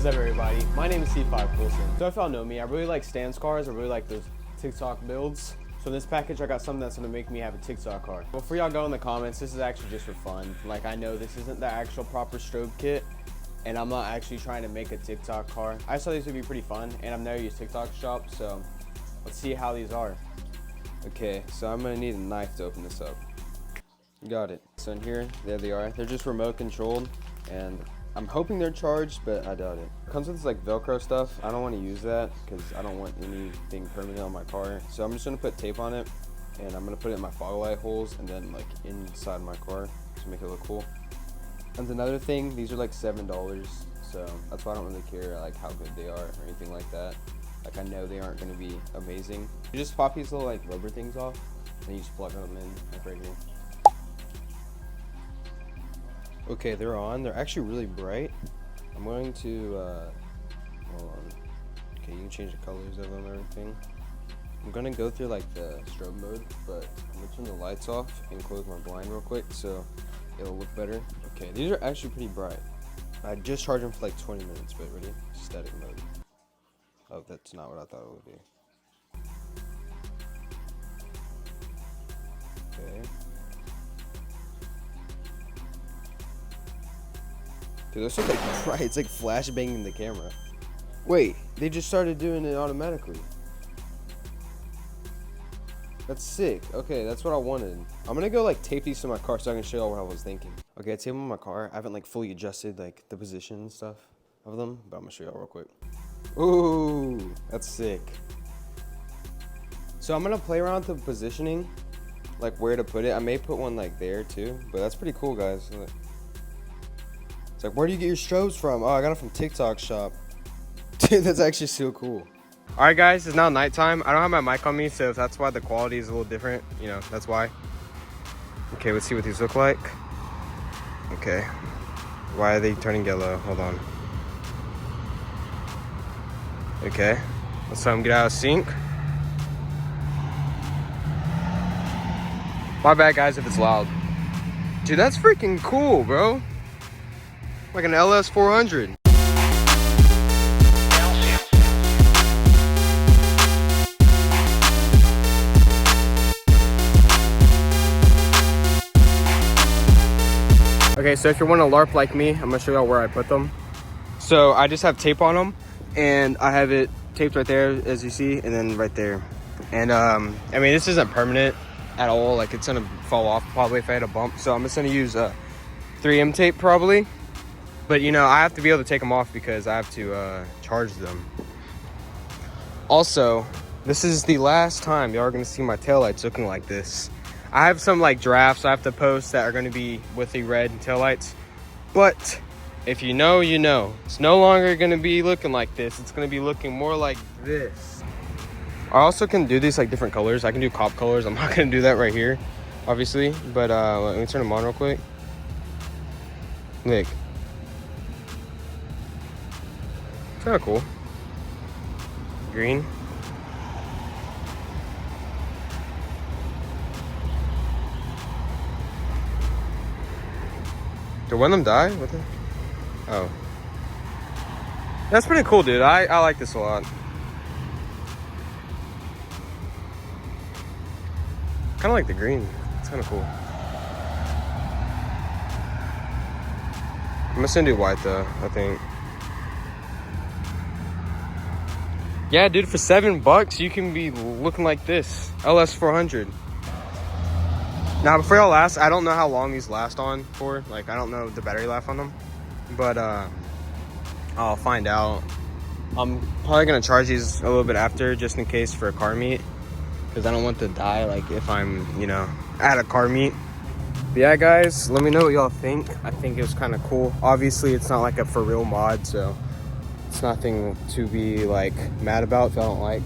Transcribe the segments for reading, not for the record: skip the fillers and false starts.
What's up, everybody? My name is C5 Coulson. So if y'all know me, I really like stance cars. I really like those TikTok builds. So in this package, I got something that's gonna make me have a TikTok car. Before y'all go in the comments, this is actually just for fun. Like, I know this isn't the actual proper strobe kit, and I'm not actually trying to make a TikTok car. I just thought these would be pretty fun, and I've never used TikTok shop, so let's see how these are. Okay, so I'm gonna need a knife to open this up. Got it. So in here, there they are. They're just remote controlled, and I'm hoping they're charged, but I doubt it. It comes with this like Velcro stuff. I don't want to use that because I don't want anything permanent on my car. So I'm just gonna put tape on it, and I'm gonna put it in my fog light holes and then like inside my car to make it look cool. And another thing, these are like $7, so that's why I don't really care like how good they are or anything like that. Like, I know they aren't gonna be amazing. You just pop these little like rubber things off, and you just plug them in like right here. Okay, they're on. They're actually really bright. I'm going to, hold on. Okay, you can change the colors of them and everything. I'm gonna go through like the strobe mode, but I'm gonna turn the lights off and close my blind real quick so it'll look better. Okay, these are actually pretty bright. I just charged them for like 20 minutes, but ready? Static mode. Oh, that's not what I thought it would be. Okay. Dude, those are like bright. It's like flashbanging the camera. Wait, they just started doing it automatically. That's sick. Okay, that's what I wanted. I'm gonna go like tape these to my car so I can show y'all what I was thinking. Okay, I taped them on my car. I haven't like fully adjusted like the position and stuff of them, but I'm gonna show y'all real quick. Ooh, that's sick. So I'm gonna play around with the positioning, like where to put it. I may put one like there too, but that's pretty cool, guys. It's like, where do you get your strobes from? Oh, I got it from TikTok shop. Dude, that's actually so cool. All right, guys, it's now nighttime. I don't have my mic on me, so that's why the quality is a little different. You know, that's why. Okay, let's see what these look like. Okay. Why are they turning yellow? Hold on. Okay. Let's let them get out of sync. My bad, guys, if it's loud. Dude, that's freaking cool, bro. Like an LS 400. Okay, so if you want to LARP like me, I'm gonna show y'all where I put them. So I just have tape on them, and I have it taped right there, as you see, and then right there. And I mean, this isn't permanent at all. Like, it's gonna fall off probably if I had a bump. So I'm just gonna use 3M tape probably. But you know, I have to be able to take them off because I have to charge them. Also, this is the last time y'all are gonna see my taillights looking like this. I have some like drafts I have to post that are gonna be with the red taillights. But if you know, you know. It's no longer gonna be looking like this. It's gonna be looking more like this. I also can do these like different colors. I can do cop colors. I'm not gonna do that right here, obviously. But let me turn them on real quick. Look. Kind of cool. Green. Did one of them die? What the? Oh. That's pretty cool, dude. I like this a lot. Kind of like the green. It's kind of cool. I'm just gonna do white though, I think. Yeah, dude, for $7 you can be looking like this. LS 400. Now, before y'all ask, I don't know how long these last on for. Like, I don't know the battery life on them. But I'll find out. I'm probably gonna charge these a little bit after, just in case for a car meet. Because I don't want to die, like, if I'm, you know, at a car meet. But yeah, guys, let me know what y'all think. I think it was kind of cool. Obviously, it's not like a for real mod, so it's nothing to be like mad about if y'all don't like,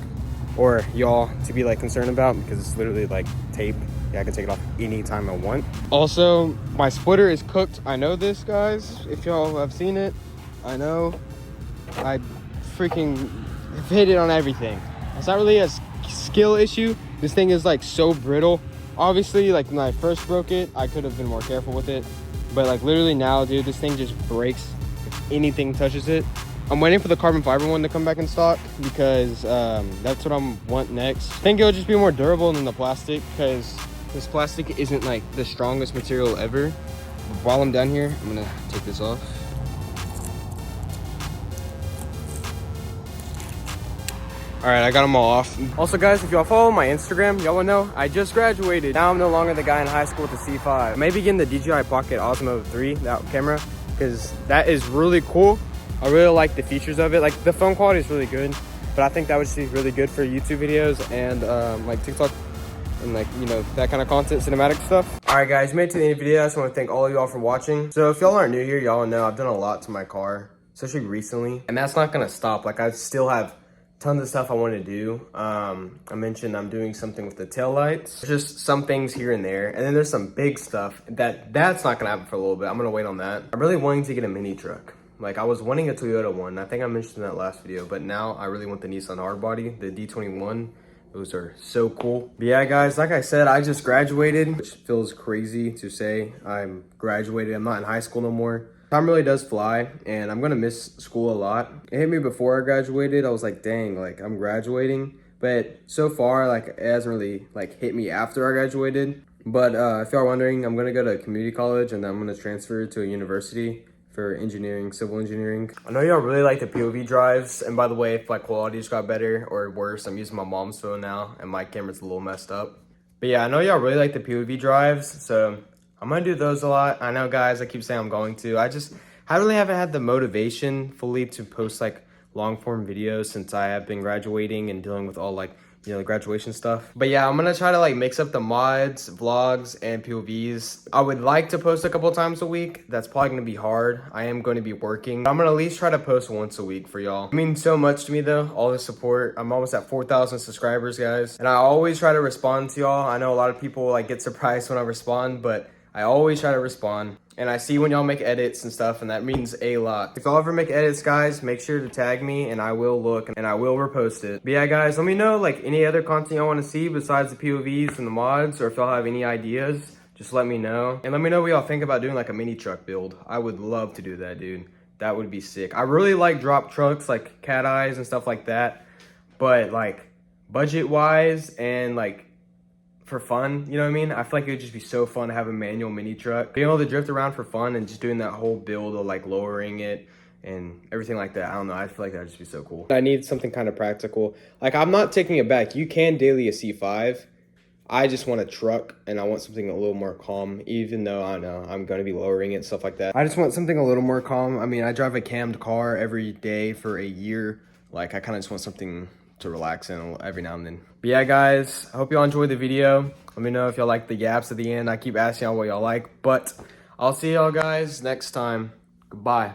or y'all to be like concerned about, because it's literally like tape. Yeah, I can take it off anytime I want. Also, my splitter is cooked. I know this, guys. If y'all have seen it, I know. I freaking hit it on everything. It's not really a skill issue. This thing is like so brittle. Obviously, like when I first broke it, I could have been more careful with it. But like literally now, dude, this thing just breaks if anything touches it. I'm waiting for the carbon fiber one to come back in stock because that's what I'm want next. I think it'll just be more durable than the plastic because this plastic isn't like the strongest material ever. While I'm done here, I'm gonna take this off. All right, I got them all off. Also guys, if y'all follow my Instagram, y'all will know I just graduated. Now I'm no longer the guy in high school with the C5. Maybe getting the DJI Pocket Osmo 3, that camera, because that is really cool. I really like the features of it. Like the phone quality is really good, but I think that would just be really good for YouTube videos and like TikTok and like, you know, that kind of content, cinematic stuff. All right guys, made it to the end of the video. I just want to thank all of y'all for watching. So if y'all aren't new here, y'all know I've done a lot to my car, especially recently, and that's not gonna stop. Like I still have tons of stuff I want to do. I mentioned I'm doing something with the taillights. Just some things here and there. And then there's some big stuff that's not gonna happen for a little bit. I'm gonna wait on that. I'm really wanting to get a mini truck. Like I was wanting a Toyota one. I think I mentioned in that last video, but now I really want the Nissan hardbody, the D21. Those are so cool. But yeah, guys, like I said, I just graduated, which feels crazy to say. I'm graduated. I'm not in high school no more. Time really does fly, and I'm gonna miss school a lot. It hit me before I graduated. I was like, dang, like I'm graduating. But so far, like it hasn't really like hit me after I graduated. But if y'all are wondering, I'm gonna go to community college and then I'm gonna transfer to a university for engineering, civil engineering. I know y'all really like the POV drives. And by the way, if my quality just got better or worse, I'm using my mom's phone now and my camera's a little messed up. But yeah, I know y'all really like the POV drives, so I'm gonna do those a lot. I know guys, I keep saying I'm going to. I really haven't had the motivation fully to post like long form videos since I have been graduating and dealing with all like, you know, the graduation stuff. But yeah, I'm gonna try to like mix up the mods, vlogs, and POVs. I would like to post a couple times a week. That's probably gonna be hard. I am gonna be working. I'm gonna at least try to post once a week for y'all. It means so much to me though, all the support. I'm almost at 4,000 subscribers, guys. And I always try to respond to y'all. I know a lot of people like get surprised when I respond, but I always try to respond, and I see when y'all make edits and stuff, and that means a lot. If y'all ever make edits, guys, make sure to tag me, and I will look, and I will repost it. But yeah, guys, let me know, like, any other content y'all want to see besides the POVs and the mods, or if y'all have any ideas, just let me know. And let me know what y'all think about doing, like, a mini truck build. I would love to do that, dude. That would be sick. I really like drop trucks, like cat eyes and stuff like that, but, like, budget-wise and, like, for fun, you know what I mean? I feel like it would just be so fun to have a manual mini truck. Being able to drift around for fun and just doing that whole build of like lowering it and everything like that. I don't know, I feel like that would just be so cool. I need something kind of practical. Like I'm not taking it back. You can daily a C5. I just want a truck and I want something a little more calm, even though I know I'm gonna be lowering it and stuff like that. I just want something a little more calm. I mean, I drive a cammed car every day for a year. Like I kind of just want something to relax in every now and then. But yeah, guys, I hope y'all enjoyed the video. Let me know if y'all like the yaps at the end. I keep asking y'all what y'all like, but I'll see y'all guys next time. Goodbye.